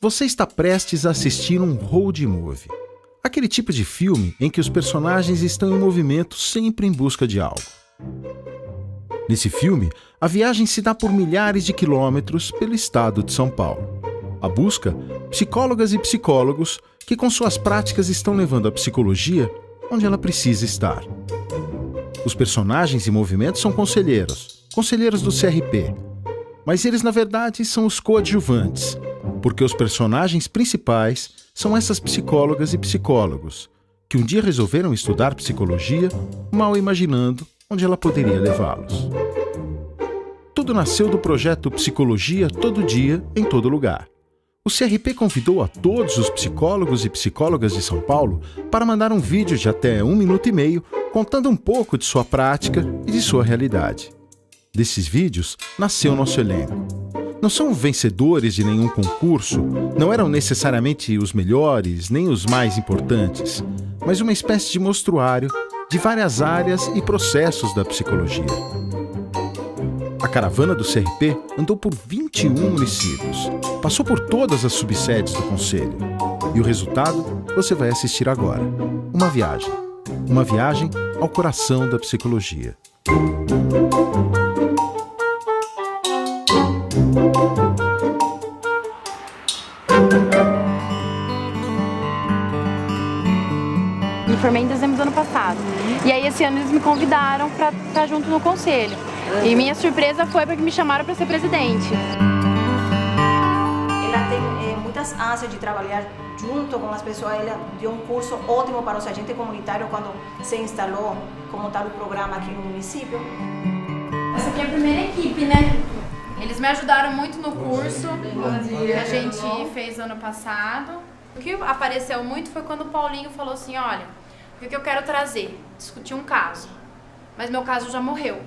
Você está prestes a assistir um road movie. Aquele tipo de filme em que os personagens estão em movimento sempre em busca de algo. Nesse filme, a viagem se dá por milhares de quilômetros pelo estado de São Paulo. A busca, psicólogas e psicólogos que com suas práticas estão levando a psicologia onde ela precisa estar. Os personagens em movimento são conselheiros do CRP, mas eles na verdade são os coadjuvantes, porque os personagens principais são essas psicólogas e psicólogos, que um dia resolveram estudar psicologia, mal imaginando onde ela poderia levá-los. Tudo nasceu do projeto Psicologia Todo Dia, em Todo Lugar. O CRP convidou a todos os psicólogos e psicólogas de São Paulo para mandar um vídeo de até 1 minuto e meio contando um pouco de sua prática e de sua realidade. Desses vídeos nasceu nosso elenco. Não são vencedores de nenhum concurso, não eram necessariamente os melhores nem os mais importantes, mas uma espécie de mostruário de várias áreas e processos da psicologia. A caravana do CRP andou por 21 municípios, passou por todas as subsedes do Conselho. E o resultado você vai assistir agora. Uma viagem ao coração da psicologia. Me formei em dezembro do ano passado. E aí esse ano eles me convidaram para estar junto no conselho. E minha surpresa foi porque me chamaram para ser presidente. Ela tem muitas ânsias de trabalhar junto com as pessoas. Ela deu um curso ótimo para os agentes comunitários quando se instalou como tal o programa aqui no município. Essa aqui é a primeira equipe, né? Eles me ajudaram muito no curso que a gente fez ano passado. O que apareceu muito foi quando o Paulinho falou assim, olha, o que eu quero trazer? Discutir um caso, mas meu caso já morreu.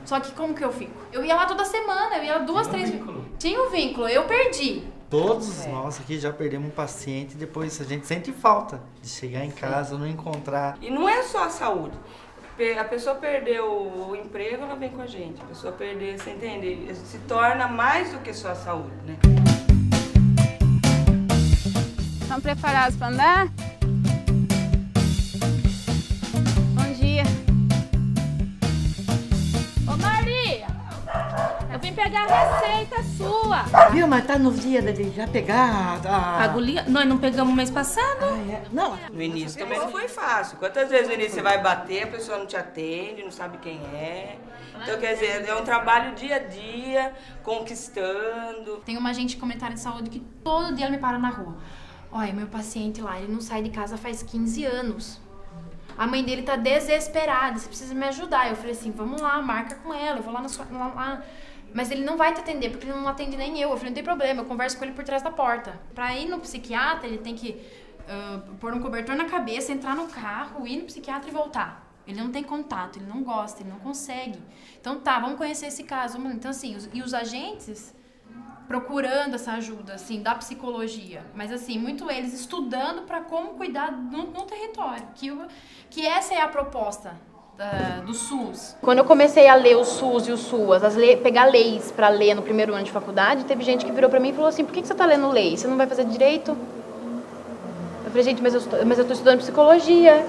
Só que como que eu fico? Eu ia lá toda semana, eu ia 2, 3... Tinha um vínculo, eu perdi. Todos nós aqui já perdemos um paciente e depois a gente sente falta de chegar em casa, não encontrar. E não é só a saúde. A pessoa perdeu o emprego, ela vem com a gente. A pessoa perder, você entende? Se torna mais do que só a saúde, né? Estão preparados para andar? Bom dia. Ô Maria, eu vim pegar a receita sua. Viu, mas tá no dia de já pegar a agulhinha? Nós não pegamos mês passado? Não. No início também não foi fácil. Quantas vezes no início você vai bater, a pessoa não te atende, não sabe quem é. Então, quer dizer, é um trabalho dia a dia, conquistando. Tem uma agente de comentário de saúde que todo dia me para na rua. Olha, meu paciente lá, ele não sai de casa faz 15 anos. A mãe dele tá desesperada, você precisa me ajudar. Eu falei assim, vamos lá, marca com ela, eu vou lá na sua... Lá. Mas ele não vai te atender, porque ele não atende nem eu. Eu falei, não tem problema, eu converso com ele por trás da porta. Pra ir no psiquiatra, ele tem que pôr um cobertor na cabeça, entrar no carro, ir no psiquiatra e voltar. Ele não tem contato, ele não gosta, ele não consegue. Então tá, vamos conhecer esse caso. Então assim, os agentes procurando essa ajuda, assim, da psicologia. Mas assim, muito eles estudando para como cuidar no território. Que essa é a proposta do SUS. Quando eu comecei a ler o SUS e o SUAS, pegar leis para ler no primeiro ano de faculdade, teve gente que virou para mim e falou assim, por que você tá lendo lei? Você não vai fazer direito? Eu falei, gente, mas eu tô estudando psicologia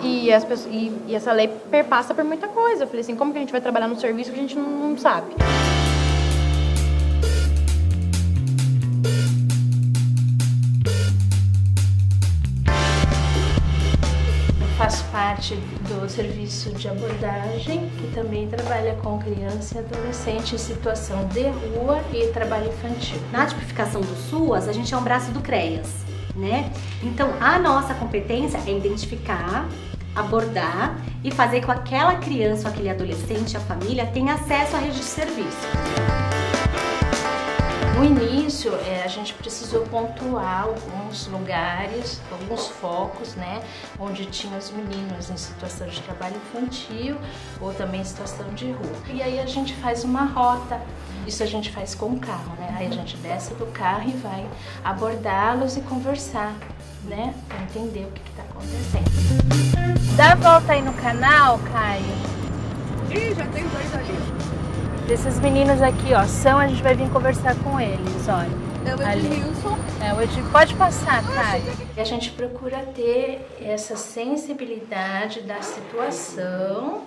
e essa lei perpassa por muita coisa. Eu falei assim, como que a gente vai trabalhar num serviço que a gente não sabe? Faço parte do serviço de abordagem, que também trabalha com criança e adolescente em situação de rua e trabalho infantil. Na tipificação do SUAS, a gente é um braço do CREAS, né? Então, a nossa competência é identificar, abordar e fazer com que aquela criança ou aquele adolescente, a família, tenha acesso à rede de serviço. No início, a gente precisou pontuar alguns lugares, alguns focos, né, onde tinha os meninos em situação de trabalho infantil ou também em situação de rua. E aí a gente faz uma rota, isso a gente faz com o carro, né, aí a gente desce do carro e vai abordá-los e conversar, né, para entender o que está acontecendo. Dá a volta aí no canal, Caio. Ih, já tem 2 ali. Esses meninos aqui, ó, a gente vai vir conversar com eles, olha. É o Edmilson. Pode passar, Caio. A gente procura ter essa sensibilidade da situação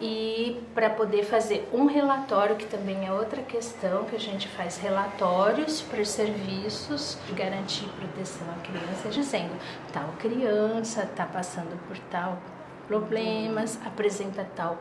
e para poder fazer um relatório, que também é outra questão, que a gente faz relatórios para os serviços de garantir proteção à criança, dizendo tal criança está passando por tal problemas, apresenta tal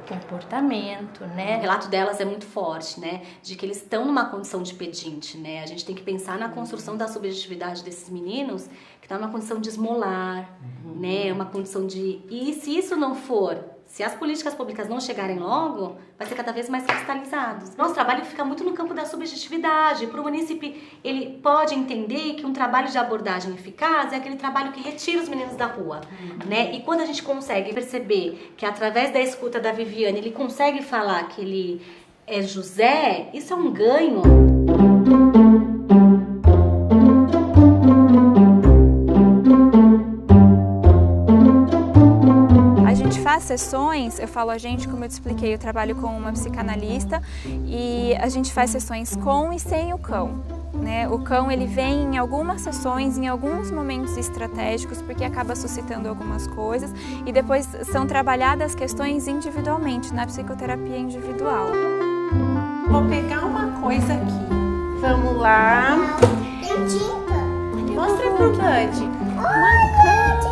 comportamento, né? O relato delas é muito forte, né? De que eles estão numa condição de pedinte, né? A gente tem que pensar na construção da subjetividade desses meninos, que está numa condição de esmolar, né? Uma condição de... E se isso não for... Se as políticas públicas não chegarem logo, vai ser cada vez mais cristalizado. Nosso trabalho fica muito no campo da subjetividade. Para o munícipe, ele pode entender que um trabalho de abordagem eficaz é aquele trabalho que retira os meninos da rua, né? E quando a gente consegue perceber que através da escuta da Viviane, ele consegue falar que ele é José, isso é um ganho. Faz sessões, eu falo a gente, como eu te expliquei, eu trabalho com uma psicanalista e a gente faz sessões com e sem o cão, né? O cão ele vem em algumas sessões, em alguns momentos estratégicos, porque acaba suscitando algumas coisas e depois são trabalhadas questões individualmente, na psicoterapia individual. Vou pegar uma coisa aqui. Vamos lá. Mostra pro Bud. Uma cama.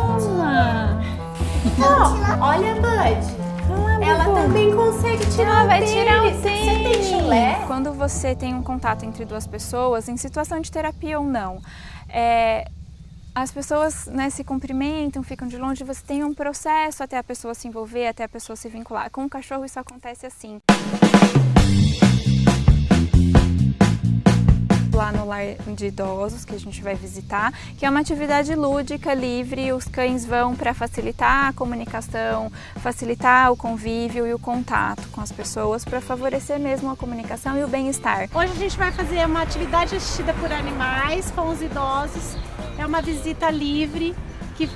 Oh, olha, Bud. Ela também consegue tirar o tênis. Tirar o tênis. Você tem chulé? Quando você tem um contato entre duas pessoas, em situação de terapia ou não, as pessoas, né, se cumprimentam, ficam de longe, você tem um processo até a pessoa se envolver, até a pessoa se vincular. Com o cachorro isso acontece assim. Lá no lar de idosos que a gente vai visitar, que é uma atividade lúdica, livre, os cães vão para facilitar a comunicação, facilitar o convívio e o contato com as pessoas, para favorecer mesmo a comunicação e o bem-estar. Hoje a gente vai fazer uma atividade assistida por animais com os idosos, é uma visita livre,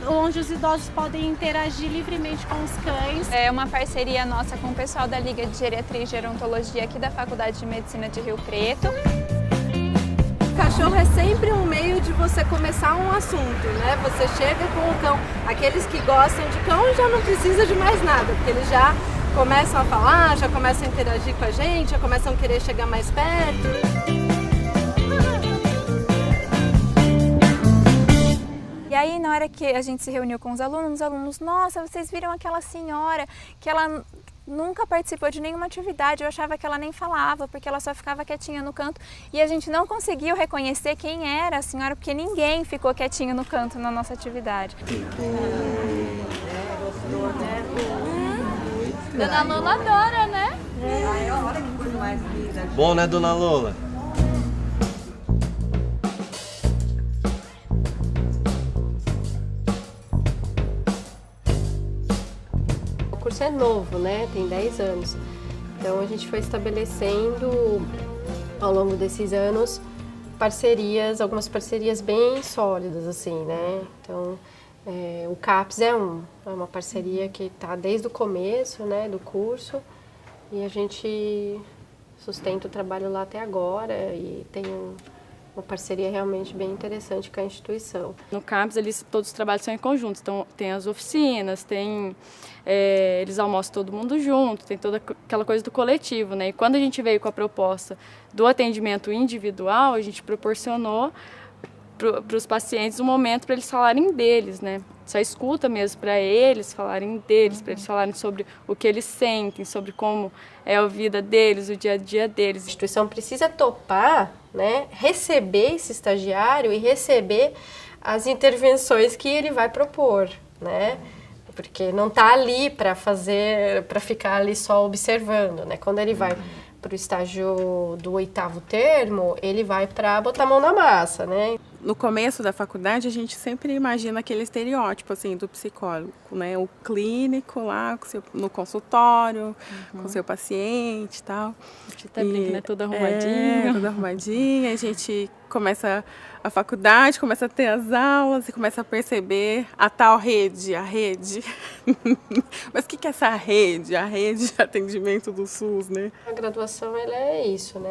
onde os idosos podem interagir livremente com os cães. É uma parceria nossa com o pessoal da Liga de Geriatria e Gerontologia aqui da Faculdade de Medicina de Rio Preto. O cachorro é sempre um meio de você começar um assunto, né? Você chega com o cão, aqueles que gostam de cão já não precisa de mais nada, porque eles já começam a falar, já começam a interagir com a gente, já começam a querer chegar mais perto. E aí, na hora que a gente se reuniu com os alunos, nossa, vocês viram aquela senhora que ela nunca participou de nenhuma atividade, eu achava que ela nem falava, porque ela só ficava quietinha no canto e a gente não conseguiu reconhecer quem era a senhora, porque ninguém ficou quietinho no canto na nossa atividade. Dona Lola adora, né? Bom, né, Dona Lola? O curso é novo, né? Tem 10 anos. Então a gente foi estabelecendo ao longo desses anos algumas parcerias bem sólidas, assim, né? Então o CAPS é uma parceria que está desde o começo, né, do curso, e a gente sustenta o trabalho lá até agora e tem uma parceria realmente bem interessante com a instituição. No CAPS, todos os trabalhos são em conjunto, então tem as oficinas, eles almoçam todo mundo junto, tem toda aquela coisa do coletivo, né? E quando a gente veio com a proposta do atendimento individual, a gente proporcionou para os pacientes um momento para eles falarem deles, né? Só escuta mesmo para eles falarem deles, para eles falarem sobre o que eles sentem, sobre como é a vida deles, o dia a dia deles. A instituição precisa topar, né, receber esse estagiário e receber as intervenções que ele vai propor, né? Porque não está ali para ficar ali só observando, né? Quando ele vai para o estágio do 8º termo, ele vai para botar a mão na massa, né? no começo da faculdade, a gente sempre imagina aquele estereótipo, assim, do psicólogo, né? O clínico lá, no consultório, com o seu paciente e tal. A gente tá brincando, né? Tudo arrumadinho. Tudo arrumadinho. A gente começa a faculdade, começa a ter as aulas e começa a perceber a tal rede, a rede. Mas o que é essa rede? A rede de atendimento do SUS, né? A graduação, ela é isso, né?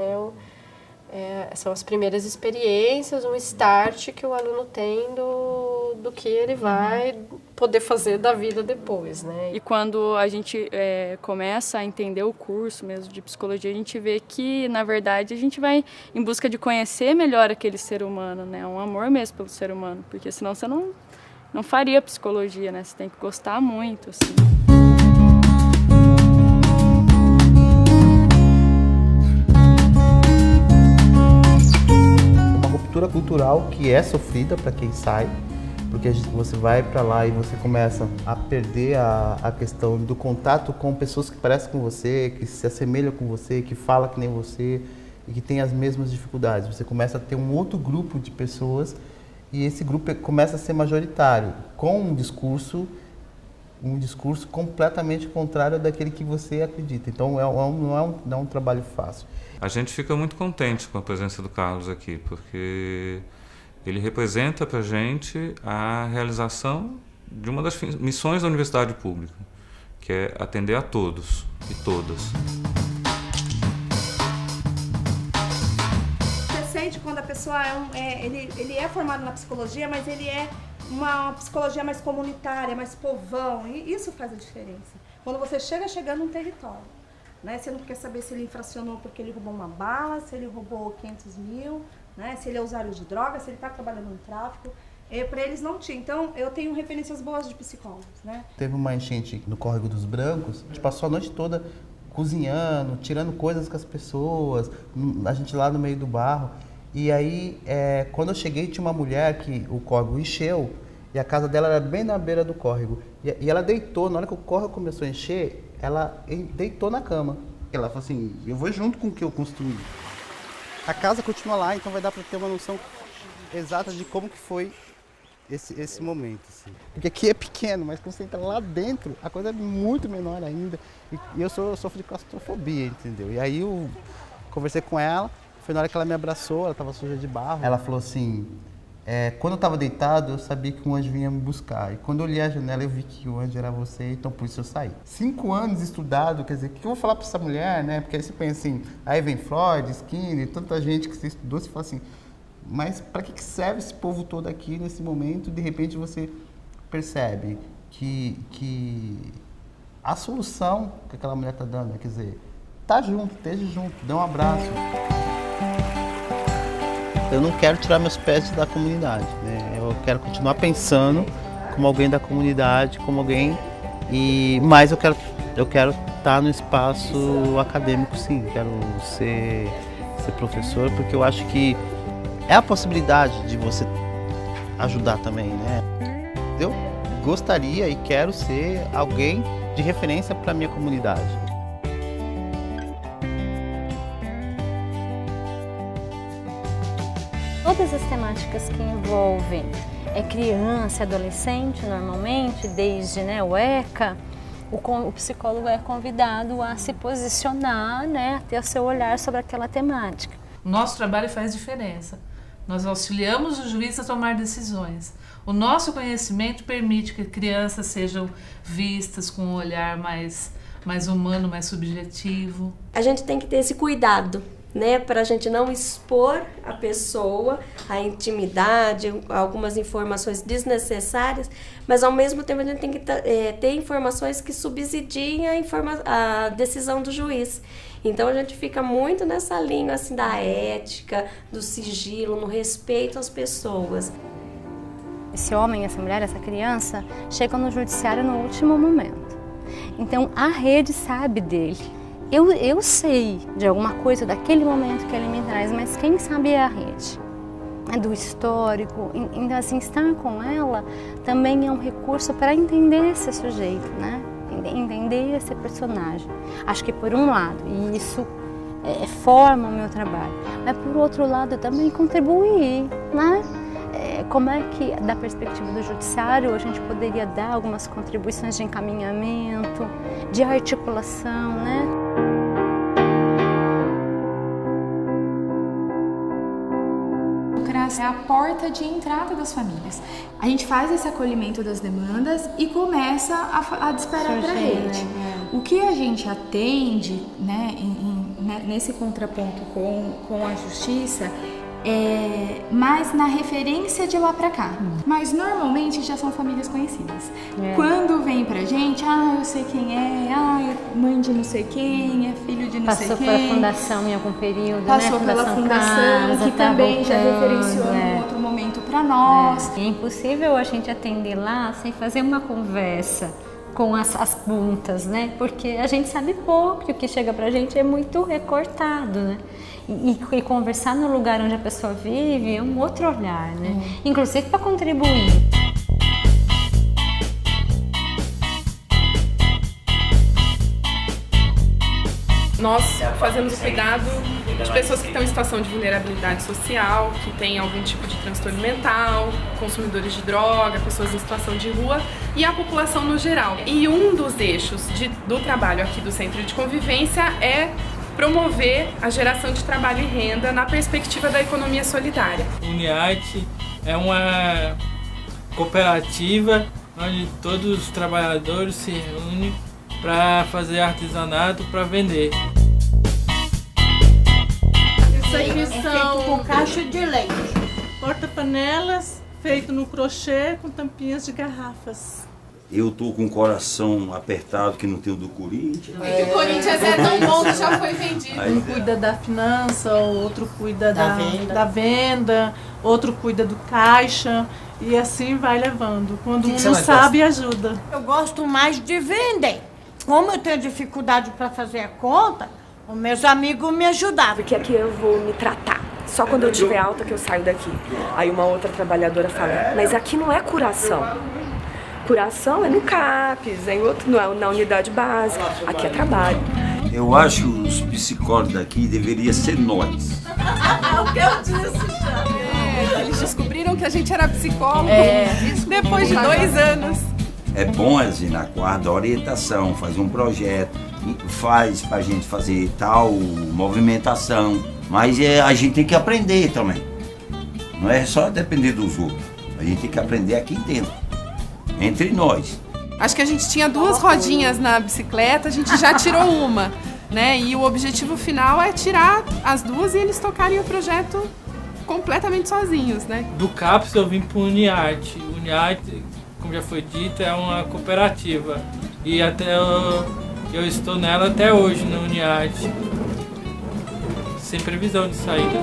São as primeiras experiências, um start que o aluno tem do que ele vai poder fazer da vida depois, né? E quando a gente começa a entender o curso mesmo de psicologia, a gente vê que, na verdade, a gente vai em busca de conhecer melhor aquele ser humano, né? Um amor mesmo pelo ser humano, porque senão você não faria psicologia, né? Você tem que gostar muito, assim. Cultural que é sofrida para quem sai, porque você vai para lá e você começa a perder a questão do contato com pessoas que parecem com você, que se assemelham com você, que falam que nem você e que tem as mesmas dificuldades. Você começa a ter um outro grupo de pessoas e esse grupo começa a ser majoritário, com um discurso completamente contrário daquele que você acredita. Então não é um trabalho fácil. A gente fica muito contente com a presença do Carlos aqui, porque ele representa para a gente a realização de uma das missões da universidade pública, que é atender a todos e todas. Você sente quando a pessoa ele é formado na psicologia, mas ele é uma psicologia mais comunitária, mais povão, e isso faz a diferença. Quando você chega num território. Né? Você não quer saber se ele infracionou porque ele roubou uma bala, se ele roubou 500 mil, né? Se ele é usuário de droga, se ele está trabalhando no tráfico. Para eles não tinha. Então, eu tenho referências boas de psicólogos. Né? Teve uma enchente no Córrego dos Brancos, a gente passou a noite toda cozinhando, tirando coisas com as pessoas, a gente lá no meio do barro. E aí, quando eu cheguei, tinha uma mulher que o córrego encheu e a casa dela era bem na beira do córrego. E ela deitou, na hora que o córrego começou a encher, ela deitou na cama. Ela falou assim, eu vou junto com o que eu construí. A casa continua lá, então vai dar para ter uma noção exata de como que foi esse momento. Assim. Porque aqui é pequeno, mas quando você entra lá dentro, a coisa é muito menor ainda. E eu sofro de claustrofobia, entendeu? E aí eu conversei com ela, foi na hora que ela me abraçou, ela estava suja de barro. Ela falou assim, quando eu estava deitado, eu sabia que um anjo vinha me buscar. E quando eu olhei a janela, eu vi que o anjo era você, então por isso eu saí. 5 anos estudado, quer dizer, o que eu vou falar para essa mulher, né? Porque aí você pensa assim, aí vem Freud, Skinner, tanta gente que você estudou, você fala assim, mas para que serve esse povo todo aqui nesse momento? De repente você percebe que a solução que aquela mulher está dando, quer dizer, tá junto, esteja junto, dê um abraço. Eu não quero tirar meus pés da comunidade, né? Eu quero continuar pensando como alguém da comunidade, como alguém, mas eu quero estar no espaço acadêmico, sim. Quero ser professor, porque eu acho que é a possibilidade de você ajudar também, né? Eu gostaria e quero ser alguém de referência para a minha comunidade. Todas as temáticas que envolvem criança, adolescente, normalmente, desde o ECA, o psicólogo é convidado a se posicionar, a ter o seu olhar sobre aquela temática. O nosso trabalho faz diferença. Nós auxiliamos o juiz a tomar decisões. O nosso conhecimento permite que crianças sejam vistas com um olhar mais humano, mais subjetivo. A gente tem que ter esse cuidado, para a gente não expor a pessoa, a intimidade, algumas informações desnecessárias, mas ao mesmo tempo a gente tem que ter informações que subsidiem a decisão do juiz. Então a gente fica muito nessa linha assim, da ética, do sigilo, no respeito às pessoas. Esse homem, essa mulher, essa criança chegam no judiciário no último momento. Então a rede sabe dele. Eu sei de alguma coisa daquele momento que ele me traz, mas quem sabe é a rede, do histórico. Então, assim, estar com ela também é um recurso para entender esse sujeito, entender esse personagem. Acho que por um lado, e isso forma o meu trabalho, mas por outro lado também contribuir, como é que, da perspectiva do judiciário, a gente poderia dar algumas contribuições de encaminhamento, de articulação, né? O CRAS é a porta de entrada das famílias. A gente faz esse acolhimento das demandas e começa a disparar para a rede. O que a gente atende, né, nesse contraponto com a justiça é mais na referência de lá pra cá. Mas normalmente já são famílias conhecidas. Quando vem pra gente, eu sei quem é, é mãe de não sei quem, é filho de não sei quem. Passou pela fundação em algum período, passou né? pela fundação, que também já referenciou em outro momento pra nós. É impossível a gente atender lá sem fazer uma conversa com as pontas, né? Porque a gente sabe pouco, e o que chega pra gente é muito recortado, né? E conversar no lugar onde a pessoa vive é um outro olhar, né? Inclusive para contribuir. Nós fazemos o cuidado de pessoas que estão em situação de vulnerabilidade social, que têm algum tipo de transtorno mental, consumidores de droga, pessoas em situação de rua e a população no geral. E um dos eixos do trabalho aqui do Centro de Convivência é promover a geração de trabalho e renda na perspectiva da economia solidária. Uniarte é uma cooperativa onde todos os trabalhadores se reúnem para fazer artesanato para vender. Isso aqui são com caixa de leite, porta-panelas feito no crochê com tampinhas de garrafas. Eu tô com o coração apertado que não tem o do Corinthians. É que o Corinthians é tão bom que já foi vendido. Um cuida da finança, outro cuida da venda, outro cuida do caixa e assim vai levando. Quando um não sabe, ajuda. Eu gosto mais de vender. Como eu tenho dificuldade para fazer a conta, os meus amigos me ajudavam. Porque aqui eu vou me tratar. Só quando eu tiver alta que eu saio daqui. Aí uma outra trabalhadora fala, mas aqui não é curação. Curação é no CAPES, é em outro, na unidade básica. Aqui é trabalho. Eu acho que os psicólogos daqui deveriam ser nós. O que eu disse, já. Eles descobriram que a gente era psicólogo depois de 2 anos. É bom, Alzina, guarda a orientação, faz um projeto, faz pra gente fazer tal movimentação. Mas a gente tem que aprender também. Não é só depender dos outros. A gente tem que aprender aqui dentro, entre nós. Acho que a gente tinha 2 rodinhas na bicicleta, a gente já tirou uma, né? E o objetivo final é tirar as 2 e eles tocarem o projeto completamente sozinhos, né? Do CAPES eu vim para o Uniarte. O Uniarte, como já foi dito, é uma cooperativa. E até eu estou nela até hoje, no Uniarte. Sem previsão de saída.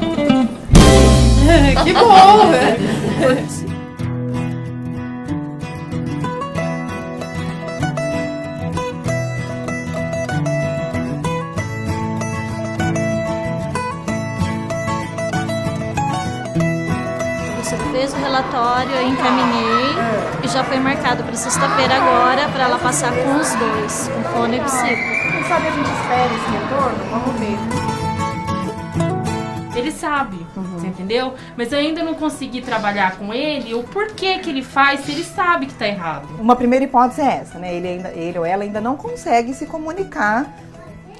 Que bom, né? Fez o relatório, eu encaminhei e já foi marcado para sexta-feira agora para ela passar com os 2, com fono e psico. Quem sabe a gente espera esse retorno? Vamos ver. Ele sabe, você entendeu? Mas eu ainda não consegui trabalhar com ele o porquê que ele faz se ele sabe que tá errado. Uma primeira hipótese é essa, né? Ele ou ela ainda não consegue se comunicar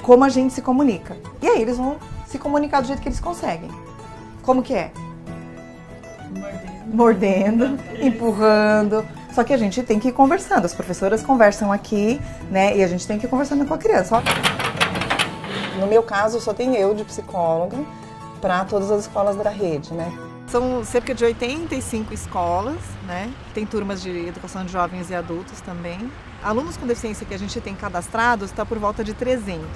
como a gente se comunica. E aí eles vão se comunicar do jeito que eles conseguem. Como que é? Mordendo, empurrando. Só que a gente tem que ir conversando. As professoras conversam aqui, né? E a gente tem que ir conversando com a criança. No meu caso, só tem eu de psicóloga para todas as escolas da rede, né? São cerca de 85 escolas, né? Tem turmas de educação de jovens e adultos também. Alunos com deficiência que a gente tem cadastrados está por volta de 300.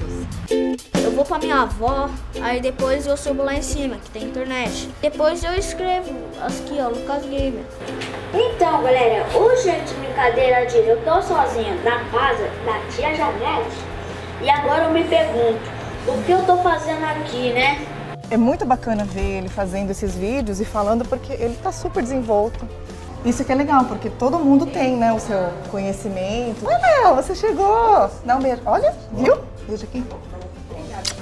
Eu vou com a minha avó, aí depois eu subo lá em cima, que tem internet. Depois eu escrevo aqui, ó, Lucas Gamer. Então, galera, hoje é de brincadeira de eu tô sozinha na casa da tia Janete. E agora eu me pergunto, o que eu tô fazendo aqui, né? É muito bacana ver ele fazendo esses vídeos e falando porque ele tá super desenvolto. Isso que é legal, porque todo mundo tem, né, o seu conhecimento. Oi, Léo, você chegou! Dá um beijo. Olha, viu? Beijo aqui.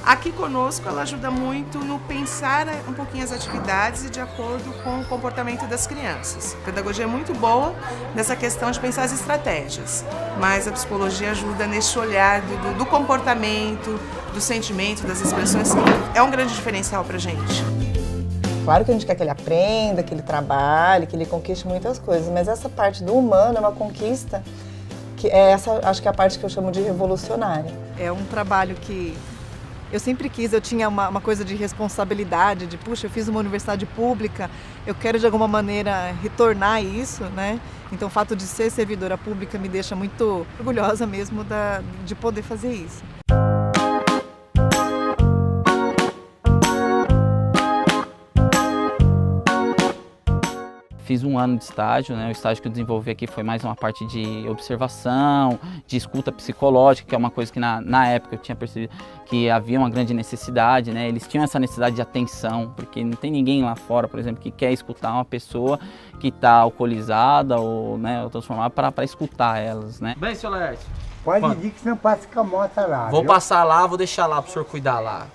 Aqui conosco ela ajuda muito no pensar um pouquinho as atividades e de acordo com o comportamento das crianças. A pedagogia é muito boa nessa questão de pensar as estratégias, mas a psicologia ajuda nesse olhar do comportamento, do sentimento, das expressões. É um grande diferencial pra gente. Claro que a gente quer que ele aprenda, que ele trabalhe, que ele conquiste muitas coisas, mas essa parte do humano é uma conquista que é essa, acho que é a parte que eu chamo de revolucionária. É um trabalho que eu sempre quis, eu tinha uma coisa de responsabilidade, de puxa, eu fiz uma universidade pública, eu quero de alguma maneira retornar isso, né? Então o fato de ser servidora pública me deixa muito orgulhosa mesmo de poder fazer isso. Fiz um ano de estágio, né? O estágio que eu desenvolvi aqui foi mais uma parte de observação, de escuta psicológica, que é uma coisa que na época eu tinha percebido que havia uma grande necessidade, né? Eles tinham essa necessidade de atenção, porque não tem ninguém lá fora, por exemplo, que quer escutar uma pessoa que está alcoolizada ou, né, ou transformada para escutar elas, né? Bem, senhor Laércio. Pode ir que você não passa com a moto lá. Vou viu? passar lá, vou deixar lá pro senhor cuidar lá.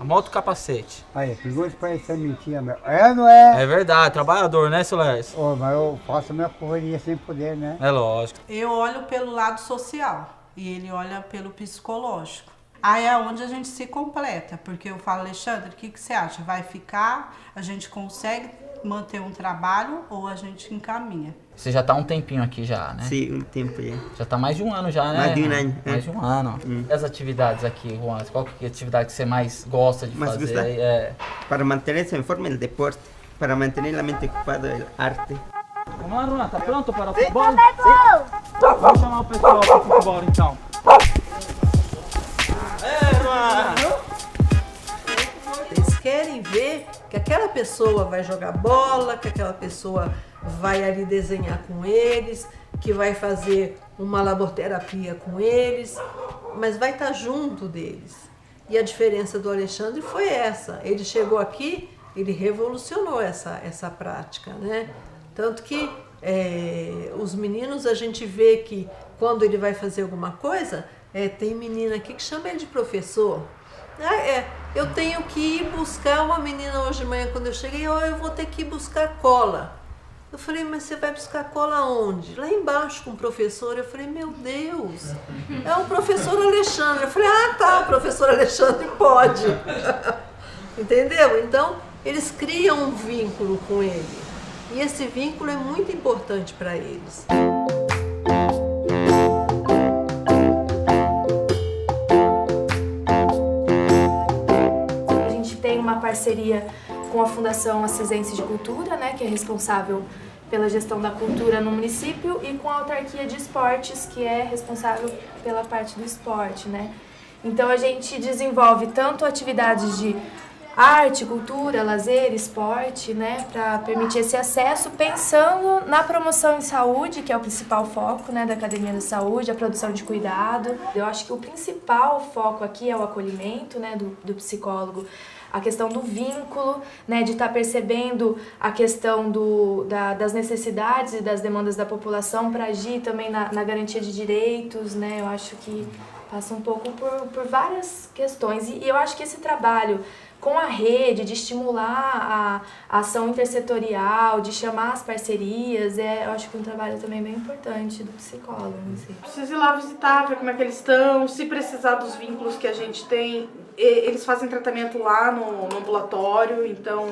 A moto capacete. Aí, perigoso parecer mentira, meu. É, não é? É verdade, trabalhador, né, seu Laércio? Oh, mas eu faço a minha correria sem poder, né? É lógico. Eu olho pelo lado social e ele olha pelo psicológico. Aí é onde a gente se completa, porque eu falo, Alexandre, o que você acha? Vai ficar? A gente consegue manter um trabalho ou a gente encaminha? Você já está há um tempinho aqui já, né? Sim, um tempo já. Já está mais de um ano já, né? Mais de um ano. Mais de um ano. E as atividades aqui, Juan? Qual que é a atividade que você mais gosta de fazer? Para manter-se em forma, o deporte. Para manter a mente ocupada, a arte. Vamos lá, Juan, tá pronto para o futebol? Sim. Vamos chamar o pessoal para o futebol, então. Eles querem ver que aquela pessoa vai jogar bola, que aquela pessoa vai ali desenhar com eles, que vai fazer uma laboterapia com eles, mas vai estar junto deles. E a diferença do Alexandre foi essa. Ele chegou aqui, ele revolucionou essa prática, né? Tanto que os meninos, a gente vê que quando ele vai fazer alguma coisa, tem menina aqui que chama ele de professor. Eu tenho que ir buscar uma menina hoje de manhã, quando eu cheguei, eu vou ter que ir buscar cola. Eu falei, mas você vai buscar cola onde? Lá embaixo com o professor. Eu falei, meu Deus, é o professor Alexandre. Eu falei, tá, o professor Alexandre pode. Entendeu? Então, eles criam um vínculo com ele. E esse vínculo é muito importante para eles. A gente tem uma parceria com a Fundação Assisense de Cultura, né, que é responsável pela gestão da cultura no município, e com a Autarquia de Esportes, que é responsável pela parte do esporte, né. Então a gente desenvolve tanto atividades de arte, cultura, lazer, esporte, né, para permitir esse acesso, pensando na promoção em saúde, que é o principal foco, né, da Academia da Saúde, a produção de cuidado. Eu acho que o principal foco aqui é o acolhimento, né, do psicólogo, a questão do vínculo, né, de estar percebendo a questão das necessidades e das demandas da população para agir também na garantia de direitos, né. Eu acho que passa um pouco por várias questões, e eu acho que esse trabalho com a rede, de estimular a ação intersetorial, de chamar as parcerias, eu acho que é um trabalho também bem importante do psicólogo. Assim. Precisa ir lá visitar, ver como é que eles estão, se precisar dos vínculos que a gente tem. Eles fazem tratamento lá no ambulatório, então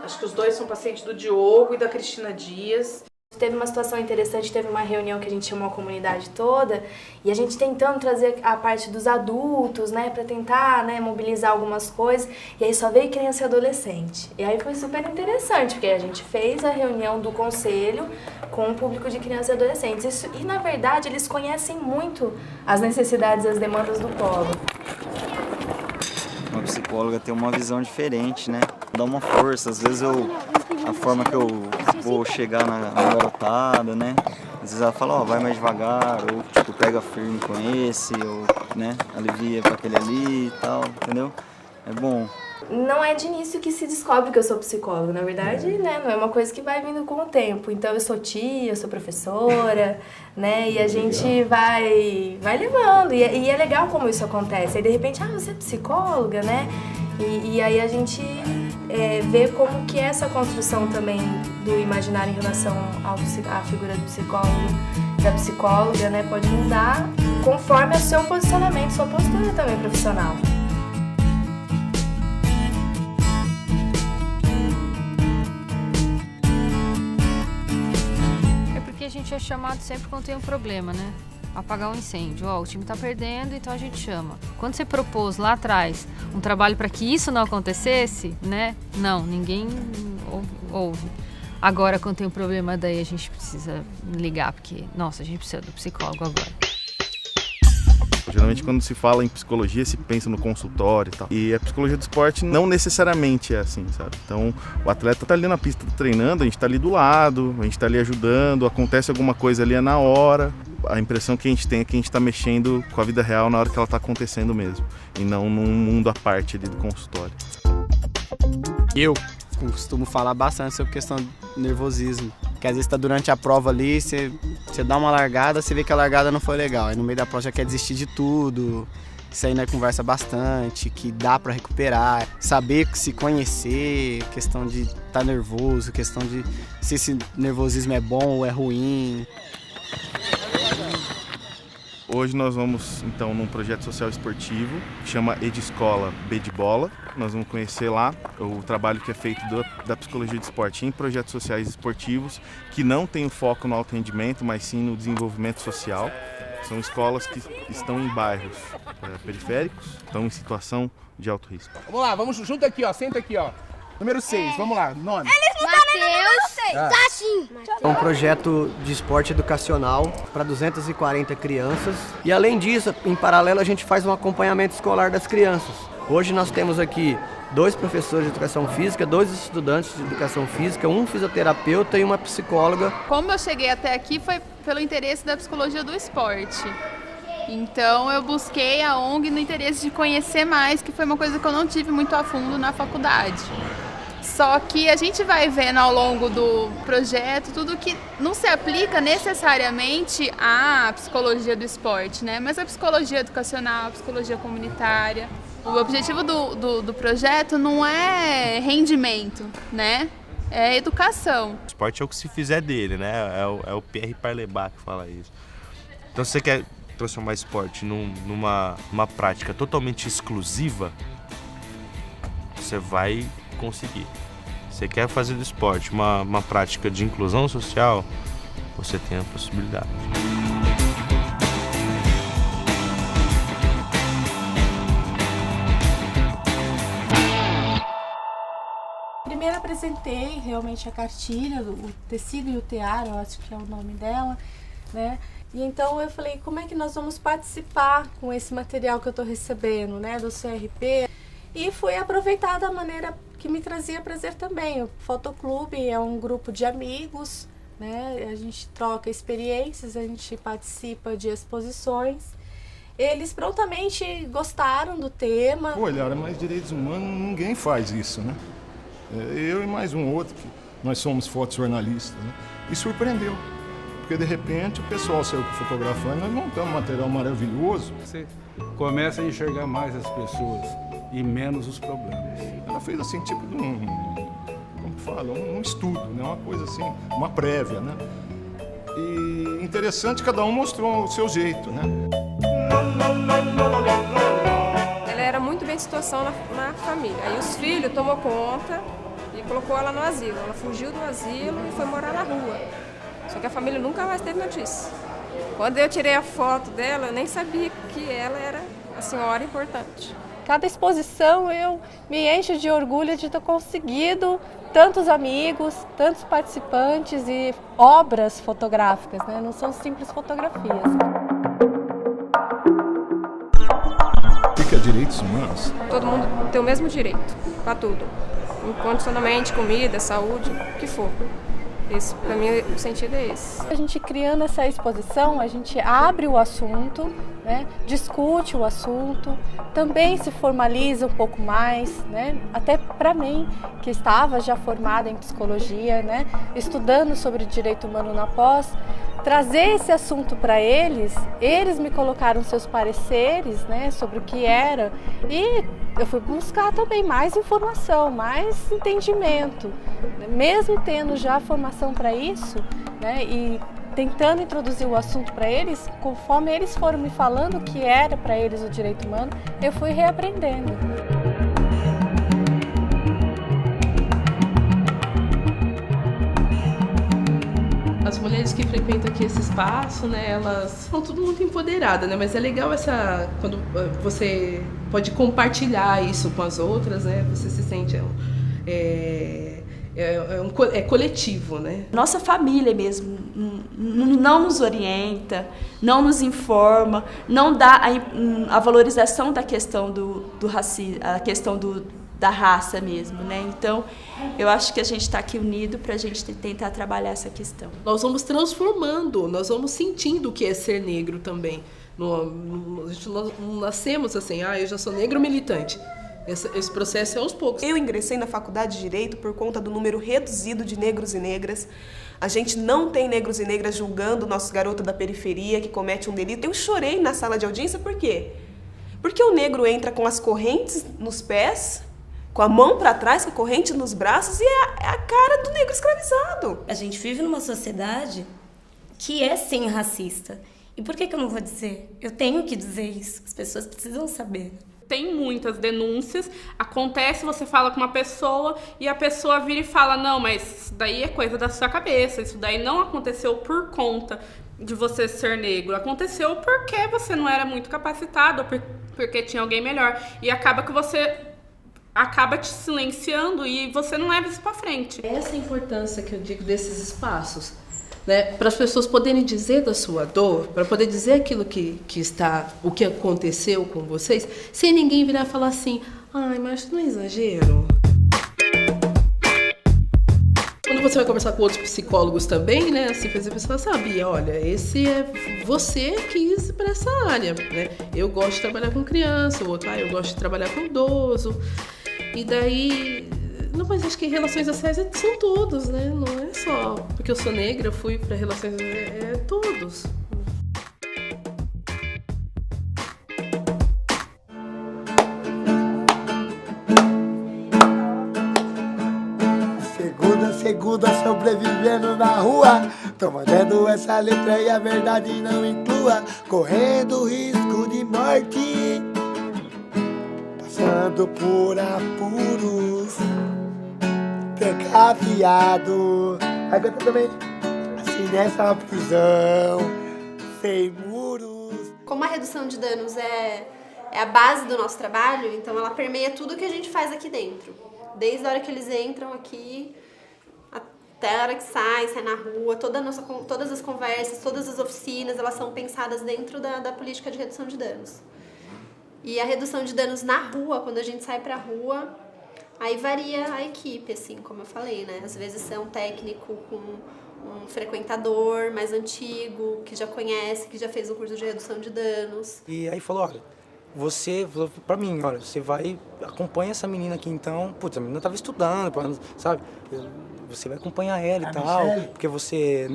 acho que os dois são pacientes do Diogo e da Cristina Dias. Teve uma situação interessante, teve uma reunião que a gente chamou a comunidade toda, e a gente tentando trazer a parte dos adultos, né, para tentar, né, mobilizar algumas coisas, e aí só veio criança e adolescente. E aí foi super interessante, porque a gente fez a reunião do conselho com o público de crianças e adolescentes. E na verdade eles conhecem muito as necessidades e as demandas do polo. Uma psicóloga tem uma visão diferente, né? Dá uma força, às vezes a forma que eu vou chegar na garotada, né? Às vezes ela fala, vai mais devagar, ou tipo, pega firme com esse, ou, né, alivia para aquele ali e tal, entendeu? É bom. não é de início que se descobre que eu sou psicóloga, na verdade, né, não é uma coisa que vai vindo com o tempo. Então eu sou tia, eu sou professora, né, e a gente vai levando, e é legal como isso acontece. Aí de repente, você é psicóloga, né, e aí a gente vê como que essa construção também do imaginário em relação à figura do psicólogo, da psicóloga, né, pode mudar conforme o seu posicionamento, sua postura também profissional. A gente é chamado sempre quando tem um problema, né? Apagar um incêndio. O time tá perdendo, então a gente chama. Quando você propôs lá atrás um trabalho para que isso não acontecesse, né? Não, ninguém ouve. Agora, quando tem um problema, daí a gente precisa ligar, porque, nossa, a gente precisa do psicólogo agora. Geralmente quando se fala em psicologia se pensa no consultório e tal. E a psicologia do esporte não necessariamente é assim, sabe? Então o atleta tá ali na pista treinando, a gente tá ali do lado, a gente tá ali ajudando, acontece alguma coisa ali na hora. A impressão que a gente tem é que a gente tá mexendo com a vida real na hora que ela tá acontecendo mesmo. E não num mundo à parte ali do consultório. Eu costumo falar bastante sobre questão de nervosismo. Que às vezes tá durante a prova ali, você dá uma largada, você vê que a largada não foi legal. Aí no meio da prova já quer desistir de tudo. Isso aí nós conversa bastante, que dá para recuperar. Saber se conhecer, questão de estar nervoso, questão de se esse nervosismo é bom ou é ruim. Hoje nós vamos, então, num projeto social esportivo, que chama Edescola B de Bola. Nós vamos conhecer lá o trabalho que é feito da psicologia de esporte em projetos sociais esportivos, que não tem o foco no alto rendimento, mas sim no desenvolvimento social. São escolas que estão em bairros periféricos, estão em situação de alto risco. Vamos lá, vamos junto aqui, ó, senta aqui, ó. Número 6, vamos lá, nome. Eles não Matheus, tá sim. É um projeto de esporte educacional para 240 crianças. E além disso, em paralelo, a gente faz um acompanhamento escolar das crianças. Hoje nós temos aqui 2 professores de educação física, 2 estudantes de educação física, um fisioterapeuta e uma psicóloga. Como eu cheguei até aqui foi pelo interesse da psicologia do esporte. Então eu busquei a ONG no interesse de conhecer mais, que foi uma coisa que eu não tive muito a fundo na faculdade. Só que a gente vai vendo ao longo do projeto tudo que não se aplica necessariamente à psicologia do esporte, né? Mas a psicologia educacional, a psicologia comunitária. O objetivo do projeto não é rendimento, né? É educação. O esporte é o que se fizer dele, né? É o Pierre Parlebat que fala isso. Então se você quer transformar esporte numa prática totalmente exclusiva, você vai conseguir. Você quer fazer do esporte uma prática de inclusão social, você tem a possibilidade. Primeiro apresentei realmente a cartilha, o tecido e o tear, eu acho que é o nome dela, né? E então eu falei, como é que nós vamos participar com esse material que eu estou recebendo, né, do CRP? E foi aproveitar da maneira que me trazia prazer também. O Fotoclube é um grupo de amigos, né? A gente troca experiências, a gente participa de exposições. Eles prontamente gostaram do tema. Olha, mas direitos humanos, ninguém faz isso, né? Eu e mais um outro, que nós somos fotojornalistas, né? E surpreendeu. Porque de repente o pessoal saiu fotografando, nós montamos um material maravilhoso. Você começa a enxergar mais as pessoas e menos os problemas. Ela fez assim, tipo de um estudo, né? Uma coisa assim, uma prévia, né? E interessante, cada um mostrou o seu jeito, né? Ela era muito bem de situação na família. Aí os filhos tomou conta e colocou ela no asilo. Ela fugiu do asilo e foi morar na rua. Só que a família nunca mais teve notícia. Quando eu tirei a foto dela, eu nem sabia que ela era a senhora importante. Cada exposição eu me encho de orgulho de ter conseguido tantos amigos, tantos participantes e obras fotográficas, né? Não são simples fotografias. O que é direitos humanos? Todo mundo tem o mesmo direito, para tudo. Incondicionalmente, comida, saúde, o que for. Para mim, o sentido é esse. A gente criando essa exposição, a gente abre o assunto, né, discute o assunto, também se formaliza um pouco mais, né, até para mim, que estava já formada em psicologia, né, estudando sobre direito humano na pós, trazer esse assunto para eles me colocaram seus pareceres, né, sobre o que era, e eu fui buscar também mais informação, mais entendimento, né, mesmo tendo já formação para isso, né, e tentando introduzir o assunto para eles, conforme eles foram me falando o que era para eles o direito humano, eu fui reaprendendo. As mulheres que frequentam aqui esse espaço, né, elas são tudo muito empoderadas, né, mas é legal quando você pode compartilhar isso com as outras, né, você se sente é coletivo, né? Nossa família mesmo não nos orienta, não nos informa, não dá a valorização da questão do racismo, a questão da raça mesmo, né? Então, eu acho que a gente está aqui unido para a gente tentar trabalhar essa questão. Nós vamos transformando, nós vamos sentindo o que é ser negro também. Nós não nascemos assim, eu já sou negro militante. Esse processo é aos poucos. Eu ingressei na faculdade de Direito por conta do número reduzido de negros e negras. A gente não tem negros e negras julgando o nosso garoto da periferia que comete um delito. Eu chorei na sala de audiência, por quê? Porque o negro entra com as correntes nos pés, com a mão para trás, com a corrente nos braços, e é a cara do negro escravizado. A gente vive numa sociedade que é sim racista. E por que eu não vou dizer? Eu tenho que dizer isso. As pessoas precisam saber. Tem muitas denúncias, acontece, você fala com uma pessoa e a pessoa vira e fala, não, mas isso daí é coisa da sua cabeça, isso daí não aconteceu por conta de você ser negro, aconteceu porque você não era muito capacitado, porque tinha alguém melhor, e acaba que você acaba te silenciando e você não leva isso pra frente. Essa é a importância que eu digo desses espaços, né, para as pessoas poderem dizer da sua dor, para poder dizer aquilo o que aconteceu com vocês, sem ninguém virar e falar assim, mas não é exagero. Quando você vai conversar com outros psicólogos também, né, assim, a pessoa sabia, olha, esse é você quis para essa área, né? Eu gosto de trabalhar com criança, o outro, eu gosto de trabalhar com idoso, e daí... Não, mas acho que relações sociais são todos, né? Não é só porque eu sou negra, eu fui para relações sociais, é todos. Segunda, sobrevivendo na rua. Tô mandando essa letra e a verdade não inclua. Correndo risco de morte, passando por apuros, trancafiado. Agora também, assim nessa prisão, sem muros. Como a redução de danos é a base do nosso trabalho, então ela permeia tudo que a gente faz aqui dentro. Desde a hora que eles entram aqui, até a hora que sai na rua, todas as conversas, todas as oficinas, elas são pensadas dentro da política de redução de danos. E a redução de danos na rua, quando a gente sai pra rua, aí varia a equipe, assim, como eu falei, né? Às vezes é um técnico com um frequentador mais antigo, que já conhece, que já fez um curso de redução de danos. E aí falou, olha, você, pra mim, olha, você vai, acompanha essa menina aqui então, putz, a menina tava estudando, sabe? Você vai acompanhar ela e tal, porque você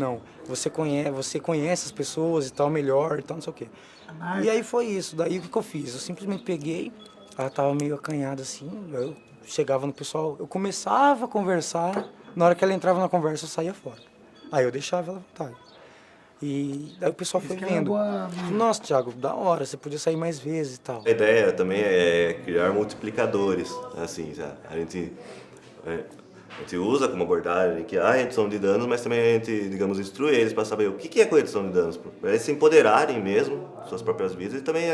conhece as pessoas e tal, melhor e tal, não sei o quê. E aí foi isso, daí o que eu fiz? Eu simplesmente peguei, ela tava meio acanhada assim, eu chegava no pessoal, eu começava a conversar, na hora que ela entrava na conversa eu saía fora. Aí eu deixava ela à vontade. E daí o pessoal foi vendo, nossa, Thiago, da hora, você podia sair mais vezes e tal. A ideia também é criar multiplicadores, assim, sabe? A gente usa como abordagem que há redução de danos, mas também a gente, digamos, instrui eles para saber o que é redução de danos, para eles se empoderarem mesmo, suas próprias vidas, e também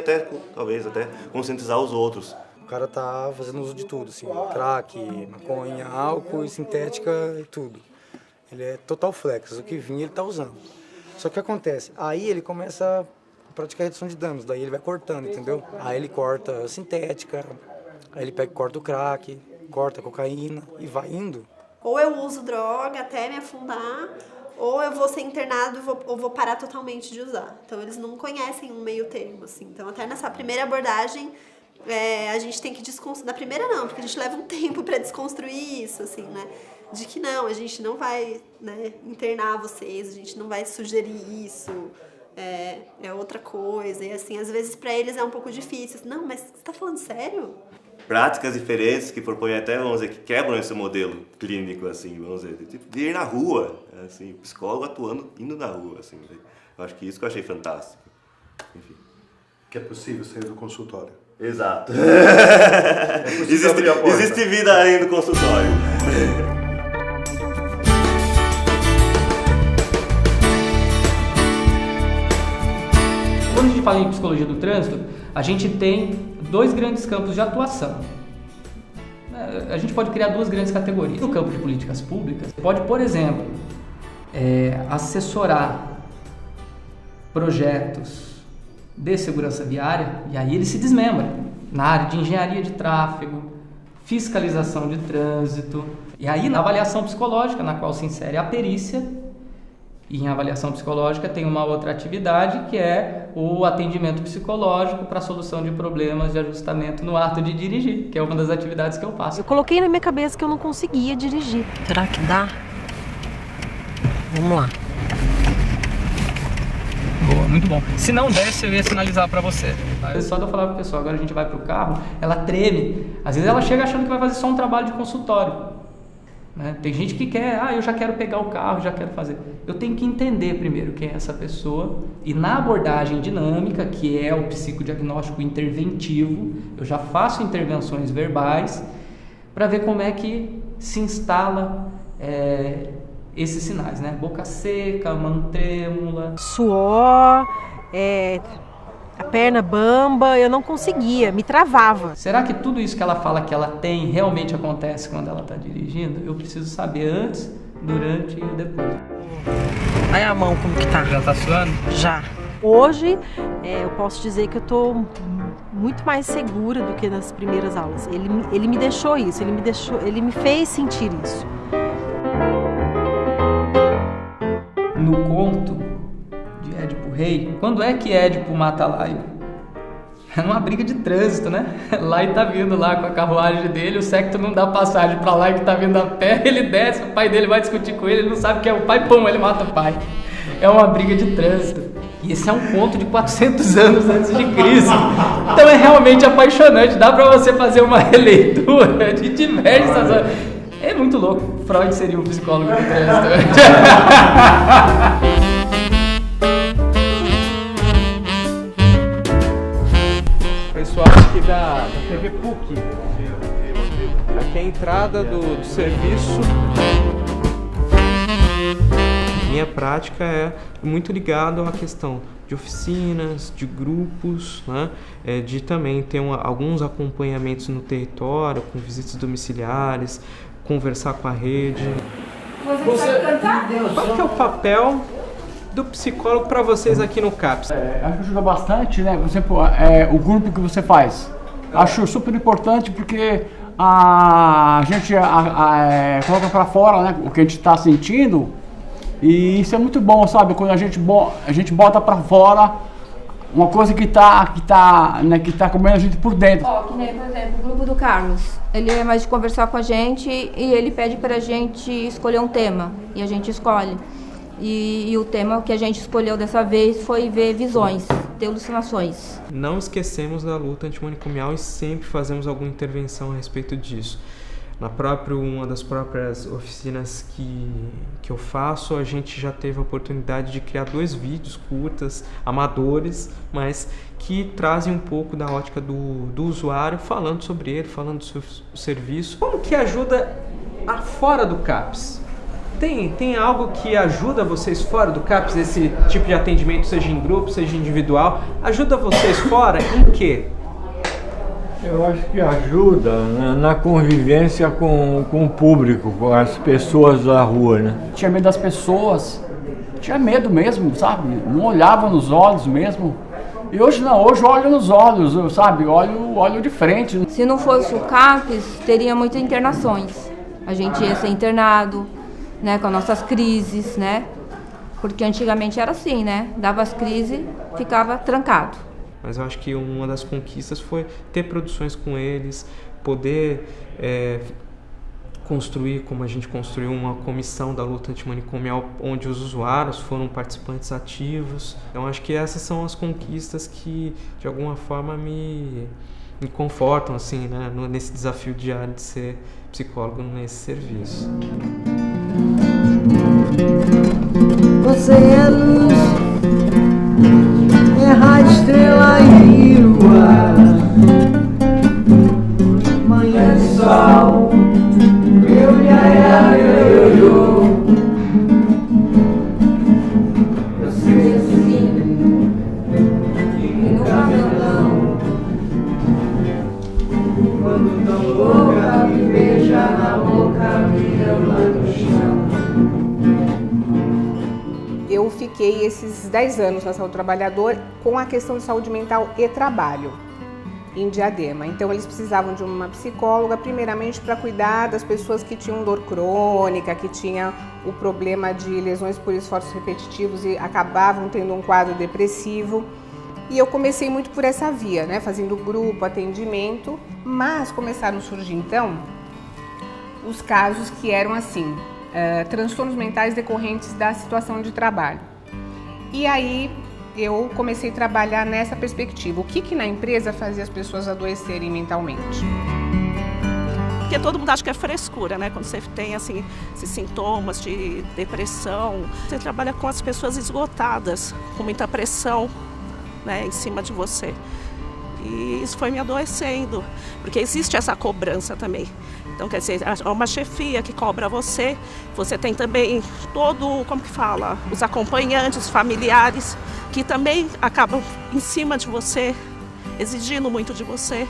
talvez até conscientizar os outros. O cara tá fazendo uso de tudo, assim, crack, maconha, álcool, sintética e tudo. Ele é total flex, o que vinha ele tá usando. Só que o que acontece? Aí ele começa a praticar redução de danos, daí ele vai cortando, entendeu? Aí ele corta a sintética, aí ele pega e corta o crack, corta a cocaína e vai indo. ou eu uso droga até me afundar, ou eu vou ser internado ou vou parar totalmente de usar. Então, eles não conhecem um meio termo, assim. Então, até nessa primeira abordagem, a gente tem que desconstruir. Na primeira não, porque a gente leva um tempo para desconstruir isso, assim, né? De que não, a gente não vai, né, internar vocês, a gente não vai sugerir isso, é outra coisa. E assim, às vezes para eles é um pouco difícil. Não, mas você tá falando sério? Práticas diferentes que propõem até, vamos dizer, que quebram esse modelo clínico, assim, vamos dizer, tipo, de ir na rua, assim, psicólogo atuando, indo na rua, assim. Eu acho que isso que eu achei fantástico. Enfim. Que é possível sair do consultório. Exato. É existe vida além do consultório. Quando a gente fala em psicologia do trânsito, a gente tem 2 grandes campos de atuação. A gente pode criar 2 grandes categorias. No campo de políticas públicas, pode, por exemplo, assessorar projetos de segurança viária, e aí ele se desmembra na área de engenharia de tráfego, fiscalização de trânsito, e aí na avaliação psicológica, na qual se insere a perícia. E em avaliação psicológica tem uma outra atividade que é o atendimento psicológico para a solução de problemas de ajustamento no ato de dirigir, que é uma das atividades que eu faço. Eu coloquei na minha cabeça que eu não conseguia dirigir. Será que dá? Vamos lá. Boa, muito bom. Se não desse, eu ia sinalizar para você. Só de eu falar para o pessoal, agora a gente vai para o carro, ela treme. Às vezes ela chega achando que vai fazer só um trabalho de consultório. Tem gente que quer, eu já quero pegar o carro, já quero fazer. Eu tenho que entender primeiro quem é essa pessoa, e na abordagem dinâmica, que é o psicodiagnóstico interventivo, eu já faço intervenções verbais para ver como é que se instala esses sinais, né? Boca seca, mão trêmula, suor, a perna bamba, eu não conseguia, me travava. Será que tudo isso que ela fala que ela tem realmente acontece quando ela está dirigindo? Eu preciso saber antes, durante e depois. Olha a mão como que tá. Já tá suando? Já. Hoje, eu posso dizer que eu tô muito mais segura do que nas primeiras aulas. Ele me deixou isso, ele me fez sentir isso. No conto de Édipo Rei, quando é que Édipo mata Laio? É numa briga de trânsito, né? Laio tá vindo lá com a carruagem dele, o Secto não dá passagem pra Laio que tá vindo a pé, ele desce, o pai dele vai discutir com ele não sabe que é o pai, pum, ele mata o pai. É uma briga de trânsito. E esse é um conto de 400 anos antes de Cristo. Então é realmente apaixonante, dá pra você fazer uma releitura de diversas... É muito louco. Freud seria um psicólogo do trânsito. Pessoal aqui da TV PUC. Aqui é a entrada do serviço. Minha prática é muito ligada à questão de oficinas, de grupos, né? De também ter alguns acompanhamentos no território, com visitas domiciliares, conversar com a rede. Você sabe cantar? Qual que é o papel do psicólogo para vocês aqui no CAPS? Acho que ajuda bastante, né? Por exemplo, o grupo que você faz. Acho super importante porque a gente coloca para fora, né, o que a gente está sentindo, e isso é muito bom, sabe? Quando a gente bota para fora uma coisa que tá comendo a gente por dentro. Que nem, por exemplo, o grupo do Carlos. Ele é mais de conversar com a gente e ele pede pra gente escolher um tema. E a gente escolhe. E o tema que a gente escolheu dessa vez foi ver visões, ter alucinações. Não esquecemos da luta antimanicomial e sempre fazemos alguma intervenção a respeito disso. Uma das próprias oficinas que eu faço, a gente já teve a oportunidade de criar 2 vídeos curtas, amadores, mas que trazem um pouco da ótica do usuário, falando sobre ele, falando do seu serviço. Como que ajuda fora do CAPS? Tem algo que ajuda vocês fora do CAPS, esse tipo de atendimento, seja em grupo, seja individual? Ajuda vocês fora em quê? Eu acho que ajuda na convivência com o público, com as pessoas da rua, né? Tinha medo das pessoas, tinha medo mesmo, sabe? Não olhava nos olhos mesmo. E hoje não, hoje eu olho nos olhos, sabe? Olho de frente. Se não fosse o CAPS, teria muitas internações. A gente ia ser internado, né, com as nossas crises, né? Porque antigamente era assim, né? Dava as crises, ficava trancado. Mas eu acho que uma das conquistas foi ter produções com eles, poder construir, como a gente construiu, uma comissão da luta antimanicomial onde os usuários foram participantes ativos. Então acho que essas são as conquistas que de alguma forma me confortam assim, né, nesse desafio diário de ser psicólogo nesse serviço. Você é luz, é raio, estrela e lua, manhã de sol, eu sei assim, e no cabelão, quando tão louca me beija na boca, me ama no chão. Eu fiquei esses 10 anos na Saúde do Trabalhador com a questão de saúde mental e trabalho em Diadema. Então eles precisavam de uma psicóloga, primeiramente para cuidar das pessoas que tinham dor crônica, que tinham o problema de lesões por esforços repetitivos e acabavam tendo um quadro depressivo. E eu comecei muito por essa via, né, fazendo grupo, atendimento, mas começaram a surgir então os casos que eram assim, transtornos mentais decorrentes da situação de trabalho. E aí eu comecei a trabalhar nessa perspectiva. O que na empresa fazia as pessoas adoecerem mentalmente? Porque todo mundo acha que é frescura, né? Quando você tem assim, esses sintomas de depressão, você trabalha com as pessoas esgotadas, com muita pressão, né, em cima de você. E isso foi me adoecendo, porque existe essa cobrança também. Então, quer dizer, é uma chefia que cobra você. Você tem também como que fala, os acompanhantes, familiares, que também acabam em cima de você, exigindo muito de você.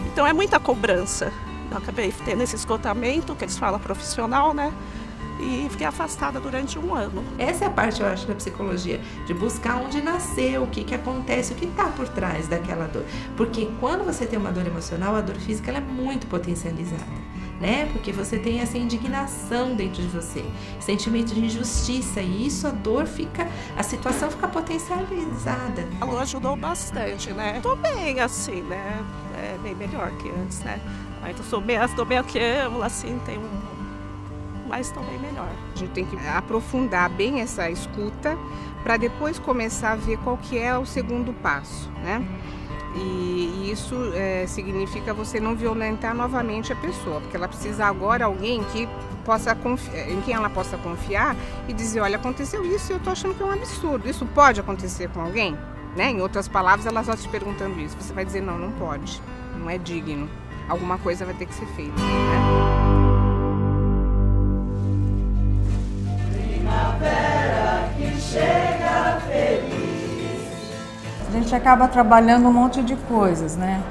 Então, é muita cobrança. Eu acabei tendo esse esgotamento, que eles falam profissional, né? E fiquei afastada durante 1 ano. Essa é a parte, eu acho, da psicologia, de buscar onde nasceu, o que acontece, o que está por trás daquela dor. Porque quando você tem uma dor emocional, a dor física ela é muito potencializada, né? Porque você tem essa indignação dentro de você, sentimento de injustiça, e isso, a situação fica potencializada. A Lu ajudou bastante, né? Tô bem, assim, né? É bem melhor que antes, né? Ainda estou bem aqui, assim, tem mas também melhor. A gente tem que aprofundar bem essa escuta para depois começar a ver qual que é o segundo passo, né? E isso significa você não violentar novamente a pessoa, porque ela precisa agora alguém que em quem ela possa confiar e dizer, olha, aconteceu isso e eu tô achando que é um absurdo. Isso pode acontecer com alguém? Né? Em outras palavras, ela só te perguntando isso. Você vai dizer, não, não pode, não é digno. Alguma coisa vai ter que ser feita, né? Que chega feliz. A gente acaba trabalhando um monte de coisas, né?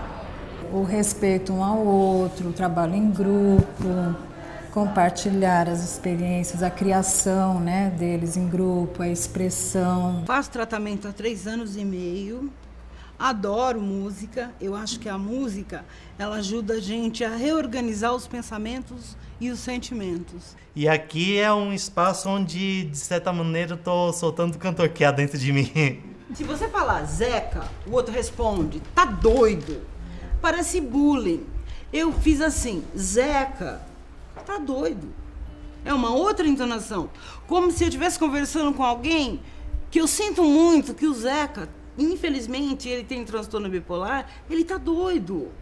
O respeito um ao outro, o trabalho em grupo, compartilhar as experiências, a criação, né, deles em grupo, a expressão. Faço tratamento há 3 anos e meio. Adoro música. Eu acho que a música ela ajuda a gente a reorganizar os pensamentos e os sentimentos. E aqui é um espaço onde, de certa maneira, eu tô soltando o cantor que há dentro de mim. Se você falar Zeca, o outro responde, tá doido. Parece bullying. Eu fiz assim, Zeca, tá doido. É uma outra entonação. Como se eu estivesse conversando com alguém que eu sinto muito que o Zeca, infelizmente, ele tem transtorno bipolar, ele tá doido.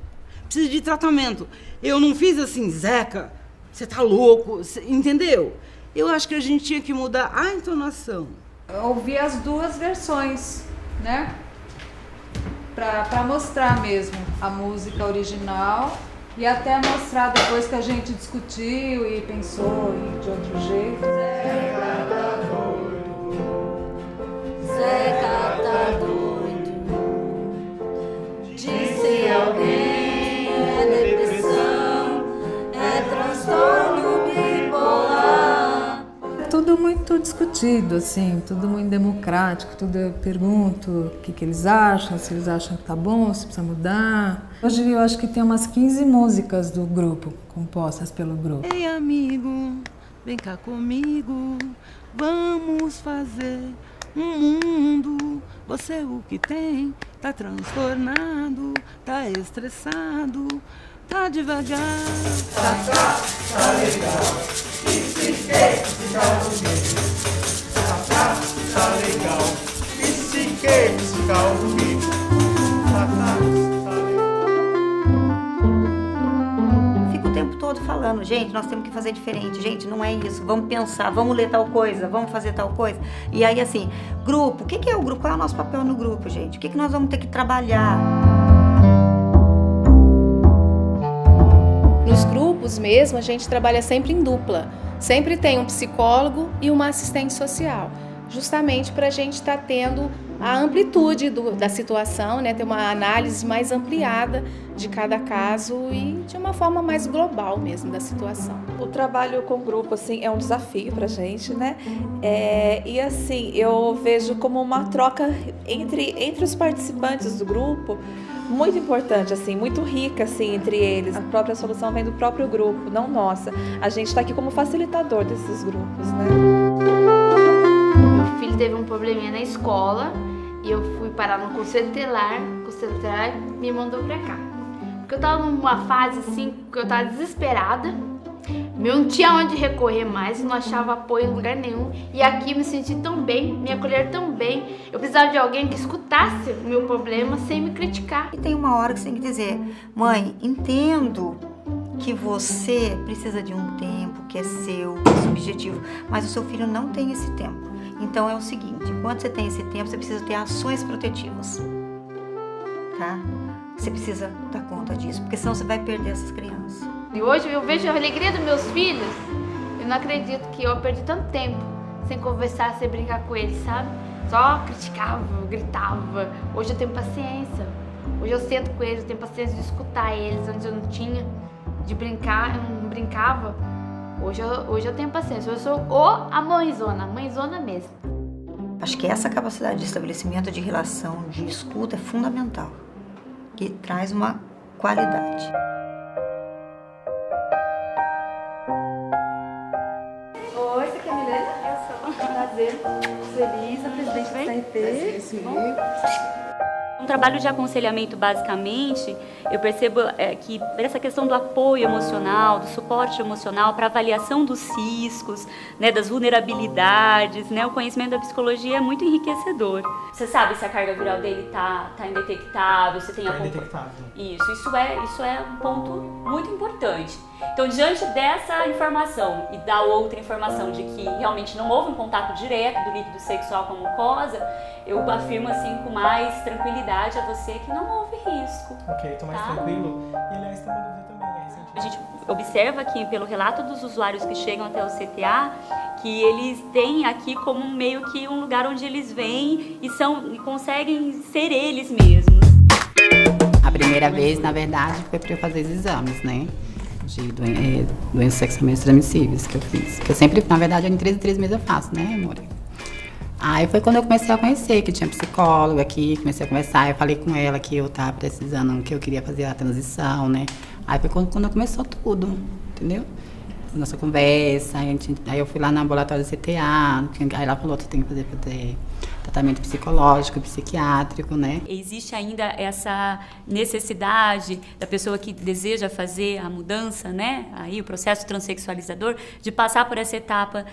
Precisa de tratamento. Eu não fiz assim, Zeca, você tá louco, entendeu? Eu acho que a gente tinha que mudar a entonação. Ouvir as 2 versões, né? Pra mostrar mesmo a música original e até mostrar depois que a gente discutiu e pensou de outro jeito. Zeca tá doido. Zeca tá doido. De ser alguém é depressão, é transtorno bipolar. tudo muito discutido, assim, tudo muito democrático, tudo eu pergunto o que eles acham, se eles acham que tá bom, se precisa mudar. Hoje eu acho que tem umas 15 músicas do grupo, compostas pelo grupo. Ei, amigo, vem cá comigo, vamos fazer um mundo. Você o que tem, tá transtornado, tá estressado, tá devagar. Tá legal, e se quer ficar comigo. Tá legal, e se quer ficar comigo. Fico o tempo todo falando, gente, nós temos que fazer diferente, gente, não é isso, vamos pensar, vamos ler tal coisa, vamos fazer tal coisa. E aí, assim, grupo, o que é o grupo? Qual é o nosso papel no grupo, gente? O que nós vamos ter que trabalhar? Nos grupos mesmo, a gente trabalha sempre em dupla. Sempre tem um psicólogo e uma assistente social, justamente para a gente estar tendo a amplitude da situação, né? Ter uma análise mais ampliada de cada caso e de uma forma mais global mesmo da situação. O trabalho com grupo assim, é um desafio para a gente, né? E assim, eu vejo como uma troca entre os participantes do grupo, muito importante, assim, muito rica assim, entre eles. A própria solução vem do próprio grupo, não nossa. A gente está aqui como facilitador desses grupos, né? Meu filho teve um probleminha na escola e eu fui parar no conselho tutelar, me mandou pra cá. Porque eu tava numa fase assim, que eu tava desesperada, eu não tinha onde recorrer mais, não achava apoio em lugar nenhum. E aqui me senti tão bem, me acolheram tão bem. Eu precisava de alguém que escutasse o meu problema sem me criticar. E tem uma hora que você tem que dizer, mãe, entendo que você precisa de um tempo que é seu, que é subjetivo, mas o seu filho não tem esse tempo. Então é o seguinte, enquanto você tem esse tempo, você precisa ter ações protetivas, tá? Você precisa dar conta disso, porque senão você vai perder essas crianças. E hoje eu vejo a alegria dos meus filhos, eu não acredito que eu perdi tanto tempo sem conversar, sem brincar com eles, sabe? Só criticava, gritava. Hoje eu tenho paciência, hoje eu sento com eles, eu tenho paciência de escutar eles, antes eu não tinha, de brincar, eu não brincava. Hoje eu tenho paciência, hoje eu sou a mãezona mesmo. Acho que essa capacidade de estabelecimento de relação, de escuta é fundamental, que traz uma qualidade. Oi, você aqui é a Milena? Eu sou. Prazer. Sou Elisa, presidente da IP. Um trabalho de aconselhamento, basicamente, eu percebo que essa questão do apoio emocional, do suporte emocional para avaliação dos riscos, né, das vulnerabilidades, né, o conhecimento da psicologia é muito enriquecedor. Você sabe se a carga viral dele tá indetectável, se tem indetectável. Isso é um ponto muito importante. Então, diante dessa informação e da outra informação de que realmente não houve um contato direto do líquido sexual com a mucosa, eu afirmo assim com mais tranquilidade a você que não houve risco. Ok, tô mais tranquilo. E aliás, tem uma dúvida também. A gente observa aqui pelo relato dos usuários que chegam até o CTA que eles têm aqui como meio que um lugar onde eles vêm e conseguem ser eles mesmos. A primeira vez, na verdade, foi para eu fazer os exames, né? De doenças sexualmente transmissíveis que eu fiz. Que eu sempre, na verdade, em 3 meses eu faço, né, amor? Aí foi quando eu comecei a conhecer que tinha psicóloga aqui, comecei a conversar, eu falei com ela que eu tava precisando, que eu queria fazer a transição, né? Aí foi quando começou tudo, entendeu? Nossa conversa, aí eu fui lá no ambulatório do CTA, aí ela falou, tu tem que fazer tratamento psicológico, psiquiátrico, né? Existe ainda essa necessidade da pessoa que deseja fazer a mudança, né? Aí o processo transexualizador, de passar por essa etapa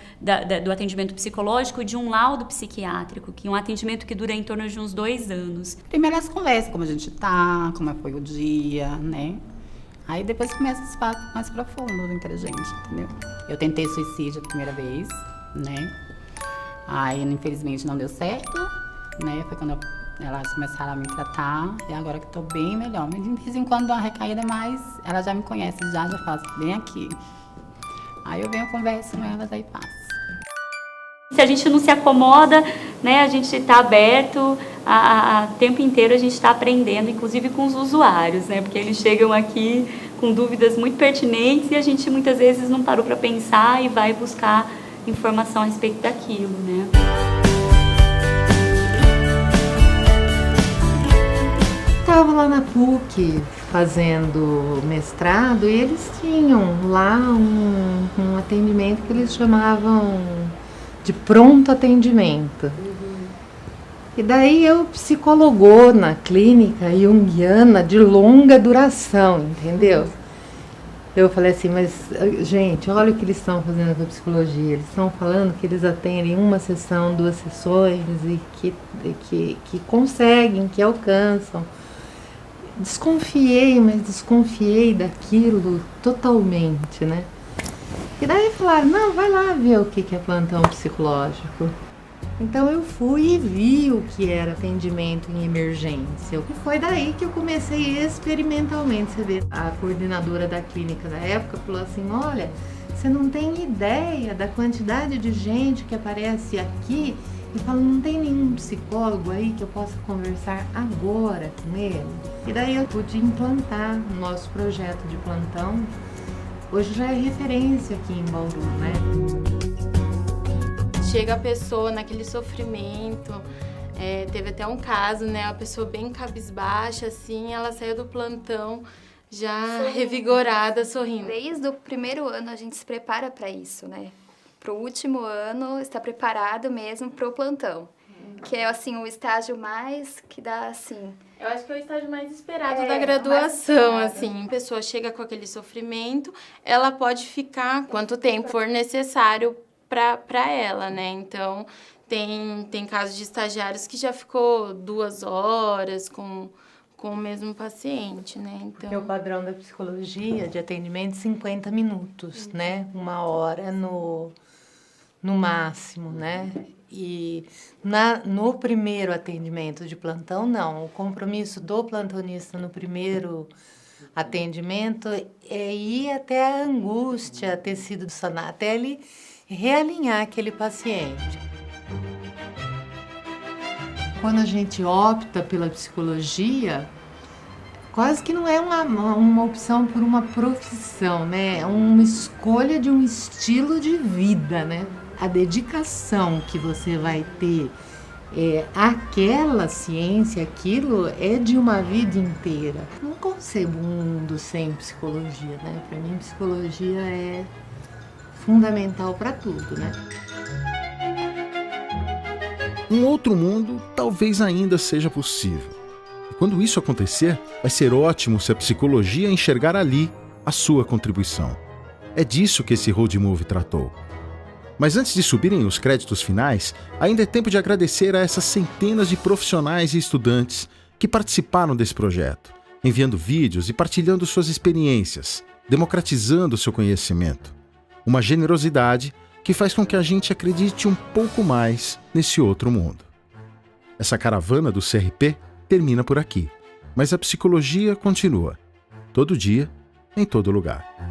do atendimento psicológico e de um laudo psiquiátrico, que é um atendimento que dura em torno de uns 2 anos. Primeiro as conversas, como a gente tá, como foi o dia, né? Aí depois começa os papos mais profundos entre a gente, entendeu? Eu tentei suicídio a primeira vez, né? Aí, infelizmente, não deu certo, né? Foi quando elas começaram a me tratar e agora que eu tô bem melhor. Mas de vez em quando dá uma recaída, mas ela já me conhece, já faz bem aqui. Aí eu venho, converso com elas, aí passo. Se a gente não se acomoda, né, a gente está aberto, o tempo inteiro a gente está aprendendo, inclusive com os usuários, né, porque eles chegam aqui com dúvidas muito pertinentes e a gente muitas vezes não parou para pensar e vai buscar informação a respeito daquilo, né? Estava lá na PUC fazendo mestrado e eles tinham lá um atendimento que eles chamavam de pronto atendimento. E daí eu psicologona, clínica junguiana de longa duração, entendeu? Eu falei assim, mas gente, olha o que eles estão fazendo com a psicologia. Eles estão falando que eles atendem uma sessão, 2 sessões e que conseguem, que alcançam. Desconfiei, mas desconfiei daquilo totalmente, né? E daí falaram, não, vai lá ver o que é plantão psicológico. Então eu fui e vi o que era atendimento em emergência. E foi daí que eu comecei experimentalmente. Você vê, a coordenadora da clínica da época falou assim, olha, você não tem ideia da quantidade de gente que aparece aqui e fala, não tem nenhum psicólogo aí que eu possa conversar agora com ele? E daí eu pude implantar o nosso projeto de plantão. Hoje já é referência aqui em Bauru, né? Chega a pessoa naquele sofrimento, teve até um caso, né, a pessoa bem cabisbaixa, assim, ela saiu do plantão já revigorada, sorrindo. Desde o primeiro ano a gente se prepara para isso, né? Pro último ano está preparado mesmo pro plantão, que é assim o estágio mais que dá assim. Eu acho que é o estágio mais esperado da graduação, assim. A pessoa chega com aquele sofrimento, ela pode ficar quanto tempo for necessário para ela, né? Então, tem casos de estagiários que já ficou 2 horas com o mesmo paciente, né? Então... Porque o padrão da psicologia de atendimento 50 minutos, né? 1 hora no máximo, né? E no primeiro atendimento de plantão, não. O compromisso do plantonista no primeiro atendimento é ir até a angústia ter sido sanada, até ele realinhar aquele paciente. Quando a gente opta pela psicologia, quase que não é uma opção por uma profissão, né? É uma escolha de um estilo de vida, né? A dedicação que você vai ter àquela ciência, aquilo é de uma vida inteira. Não concebo um mundo sem psicologia, né? Para mim, psicologia é fundamental para tudo, né? Um outro mundo talvez ainda seja possível. E quando isso acontecer, vai ser ótimo se a psicologia enxergar ali a sua contribuição. É disso que esse Road Movie tratou. Mas antes de subirem os créditos finais, ainda é tempo de agradecer a essas centenas de profissionais e estudantes que participaram desse projeto, enviando vídeos e partilhando suas experiências, democratizando seu conhecimento. Uma generosidade que faz com que a gente acredite um pouco mais nesse outro mundo. Essa caravana do CRP termina por aqui, mas a psicologia continua. Todo dia, em todo lugar.